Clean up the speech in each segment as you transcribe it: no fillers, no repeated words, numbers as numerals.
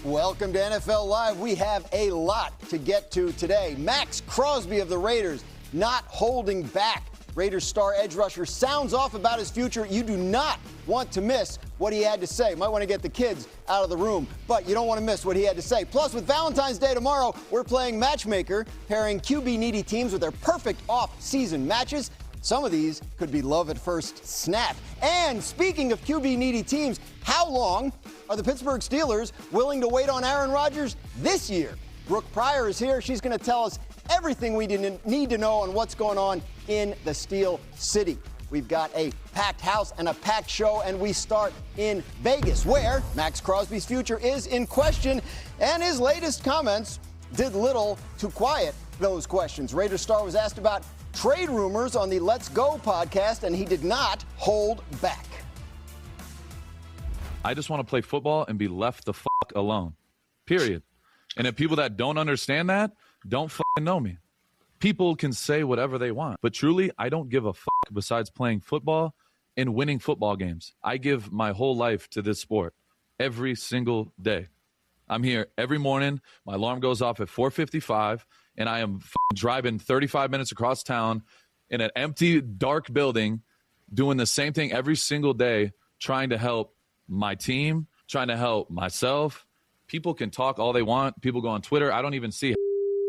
Welcome to NFL Live. We have a lot to get to today. Maxx Crosby of the Raiders not holding back. Raiders star edge rusher sounds off about his future. You do not want to miss what he had to say. Might want to get the kids out of the room, but you don't want to miss what he had to say. Plus, with Valentine's Day tomorrow, we're playing Matchmaker, pairing QB-needy teams with their perfect off-season matches. Some of these could be love at first snap. And speaking of QB-needy teams, how long are the Pittsburgh Steelers willing to wait on Aaron Rodgers this year? Brooke Pryor is here. She's going to tell us everything we need to know on what's going on in the Steel City. We've got a packed house and a packed show, and we start in Vegas, where Maxx Crosby's future is in question, and his latest comments did little to quiet those questions. Raiders star was asked about trade rumors on the Let's Go podcast, and he did not hold back. I just want to play football and be left the fuck alone, period. And if people that don't understand that don't fucking know me. People can say whatever they want, but truly, I don't give a fuck besides playing football and winning football games. I give my whole life to this sport every single day. I'm here every morning. My alarm goes off at 4:55, and I am driving 35 minutes across town in an empty, dark building, doing the same thing every single day, trying to help my team, trying to help myself. People can talk all they want. People go on Twitter. I don't even see it.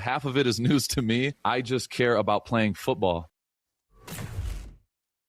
Half of it is news to me. I just care about playing football.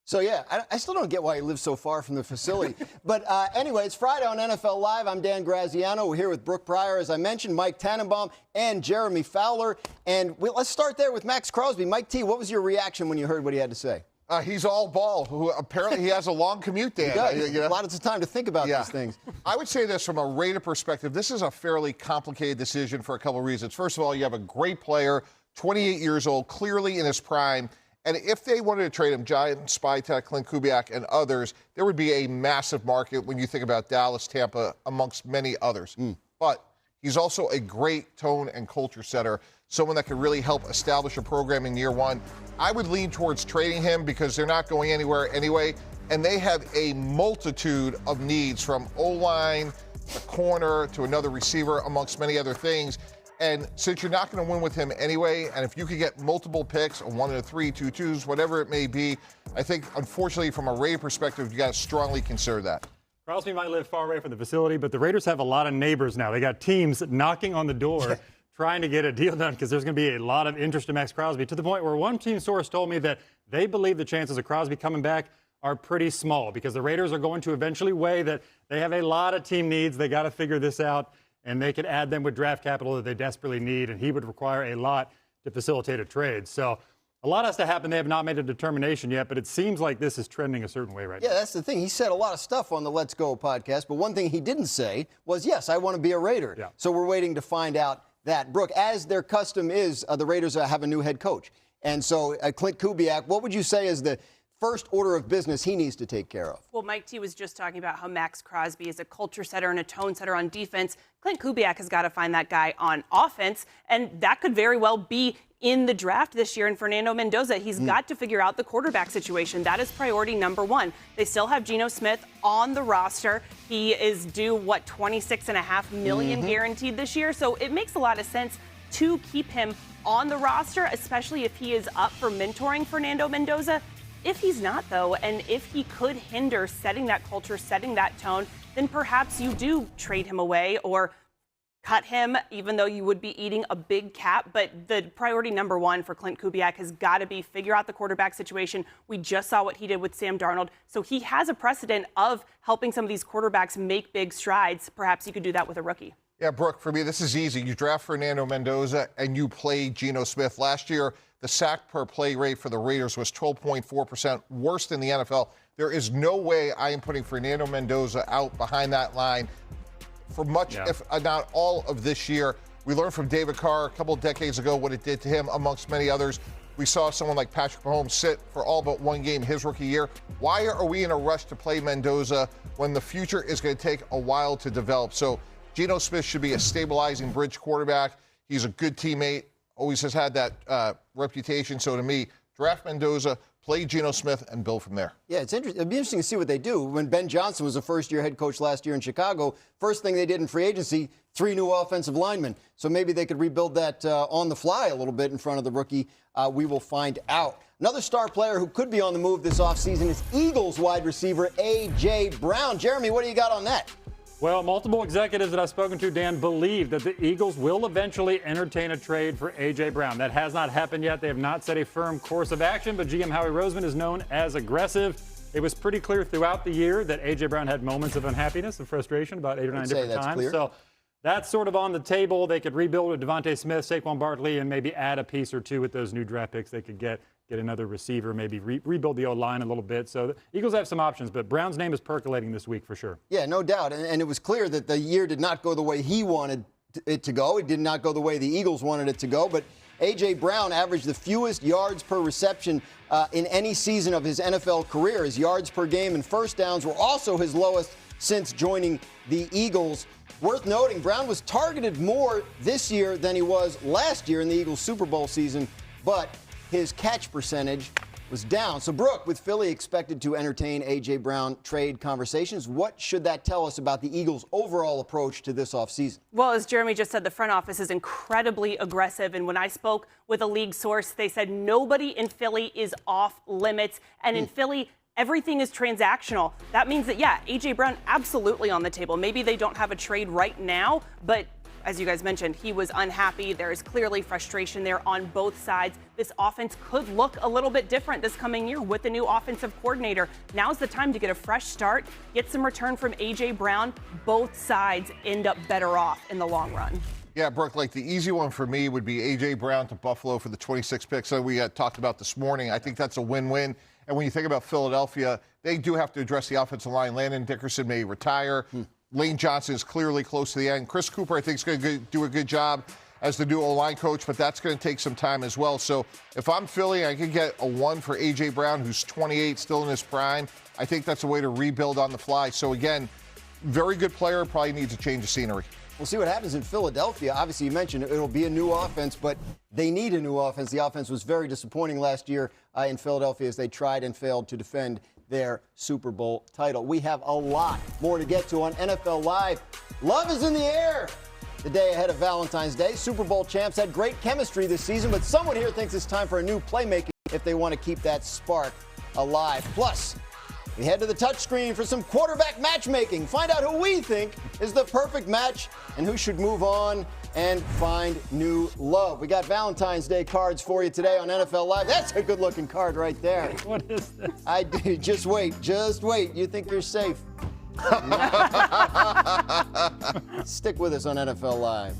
So, yeah, I still don't get why he lives so far from the facility. But anyway, it's Friday on NFL Live. I'm Dan Graziano. We're here with Brooke Pryor, as I mentioned, Mike Tannenbaum, and Jeremy Fowler. And let's start there with Maxx Crosby. Mike T., what was your reaction when you heard what he had to say? He's all ball. Who apparently he has a long commute, Dan. He does. A lot of time to think about these things. I would say this from a Raider perspective. This is a fairly complicated decision for a couple of reasons. First of all, you have a great player, 28 years old, clearly in his prime. And if they wanted to trade him, Giant, Spytek, Clint Kubiak, and others, there would be a massive market when you think about Dallas, Tampa, amongst many others. But he's also a great tone and culture setter, someone that could really help establish a program in year one. I would lean towards trading him because they're not going anywhere anyway, and they have a multitude of needs from O-line, a corner, to another receiver, amongst many other things. And since you're not going to win with him anyway, and if you could get multiple picks, a 1 and a 3, 2 twos, whatever it may be, I think, unfortunately, from a Raider perspective, you got to strongly consider that. Crosby might live far away from the facility, but the Raiders have a lot of neighbors now. They got teams knocking on the door trying to get a deal done because there's going to be a lot of interest in Maxx Crosby, to the point where one team source told me that they believe the chances of Crosby coming back are pretty small because the Raiders are going to eventually weigh that they have a lot of team needs. They got to figure this out, and they could add them with draft capital that they desperately need, and he would require a lot to facilitate a trade. So a lot has to happen. They have not made a determination yet, but it seems like this is trending a certain way right now. Yeah, that's the thing. He said a lot of stuff on the Let's Go podcast, but one thing he didn't say was, yes, I want to be a Raider. Yeah. So we're waiting to find out that. Brooke, as their custom is, the Raiders have a new head coach. And so Clint Kubiak, what would you say is the first order of business he needs to take care of? Well, Mike T was just talking about how Maxx Crosby is a culture setter and a tone setter on defense. Clint Kubiak has got to find that guy on offense, and that could very well be in the draft this year in Fernando Mendoza. He's got to figure out the quarterback situation. That is priority number one. They still have Geno Smith on the roster. He is due, $26.5 million guaranteed this year. So it makes a lot of sense to keep him on the roster, especially if he is up for mentoring Fernando Mendoza. If he's not, though, and if he could hinder setting that culture, setting that tone, then perhaps you do trade him away or cut him, even though you would be eating a big cap. But the priority number one for Clint Kubiak has got to be figure out the quarterback situation. We just saw what he did with Sam Darnold. So he has a precedent of helping some of these quarterbacks make big strides. Perhaps you could do that with a rookie. Yeah, Brooke, for me, this is easy. You draft Fernando Mendoza and you play Geno Smith. Last year, the sack per play rate for the Raiders was 12.4%, worse than the NFL. There is no way I am putting Fernando Mendoza out behind that line for much, if not all, of this year. We learned from David Carr a couple of decades ago what it did to him, amongst many others. We saw someone like Patrick Mahomes sit for all but one game his rookie year. Why are we in a rush to play Mendoza when the future is going to take a while to develop? So Geno Smith should be a stabilizing bridge quarterback. He's a good teammate, always has had that reputation. So to me, draft Mendoza, play Geno Smith, and build from there. Yeah, it's interesting. It'll be interesting to see what they do. When Ben Johnson was a first-year head coach last year in Chicago, first thing they did in free agency, 3 new offensive linemen. So maybe they could rebuild that on the fly a little bit in front of the rookie. We will find out. Another star player who could be on the move this offseason is Eagles wide receiver A.J. Brown. Jeremy, what do you got on that? Well, multiple executives that I've spoken to, Dan, believe that the Eagles will eventually entertain a trade for A.J. Brown. That has not happened yet. They have not set a firm course of action, but GM Howie Roseman is known as aggressive. It was pretty clear throughout the year that A.J. Brown had moments of unhappiness and frustration about 8 or 9 different times. Clear. So that's sort of on the table. They could rebuild with Devontae Smith, Saquon Barkley, and maybe add a piece or two with those new draft picks they could get another receiver, maybe rebuild the O-line a little bit. So the Eagles have some options, but Brown's name is percolating this week for sure. Yeah, no doubt. And it was clear that the year did not go the way he wanted it to go. It did not go the way the Eagles wanted it to go. But A.J. Brown averaged the fewest yards per reception in any season of his NFL career. His yards per game and first downs were also his lowest since joining the Eagles. Worth noting, Brown was targeted more this year than he was last year in the Eagles Super Bowl season, but his catch percentage was down. So, Brooke, with Philly expected to entertain A.J. Brown trade conversations, what should that tell us about the Eagles' overall approach to this offseason? Well, as Jeremy just said, the front office is incredibly aggressive. And when I spoke with a league source, they said nobody in Philly is off limits. And in Philly, everything is transactional. That means that, yeah, A.J. Brown absolutely on the table. Maybe they don't have a trade right now, but as you guys mentioned, he was unhappy. There is clearly frustration there on both sides. This offense could look a little bit different this coming year with the new offensive coordinator. Now's the time to get a fresh start, get some return from A.J. Brown. Both sides end up better off in the long run. Yeah, Brooke, like the easy one for me would be A.J. Brown to Buffalo for the 26 picks that we talked about this morning. I think that's a win-win. And when you think about Philadelphia, they do have to address the offensive line. Landon Dickerson may retire. Lane Johnson is clearly close to the end. Chris Cooper, I think, is going to do a good job as the new O-line coach, but that's going to take some time as well. So if I'm Philly, I could get a 1 for A.J. Brown, who's 28, still in his prime. I think that's a way to rebuild on the fly. So, again, very good player, probably needs a change of scenery. We'll see what happens in Philadelphia. Obviously, you mentioned it'll be a new offense, but they need a new offense. The offense was very disappointing last year in Philadelphia as they tried and failed to defend their Super Bowl title. We have a lot more to get to on NFL Live. Love is in the air. The day ahead of Valentine's Day, Super Bowl champs had great chemistry this season, but someone here thinks it's time for a new playmaking if they want to keep that spark alive. Plus, we head to the touchscreen for some quarterback matchmaking. Find out who we think is the perfect match and who should move on and find new love. We got Valentine's Day cards for you today on NFL Live. That's a good-looking card right there. What is this? I do. Just wait. You think you're safe. Stick with us on NFL Live.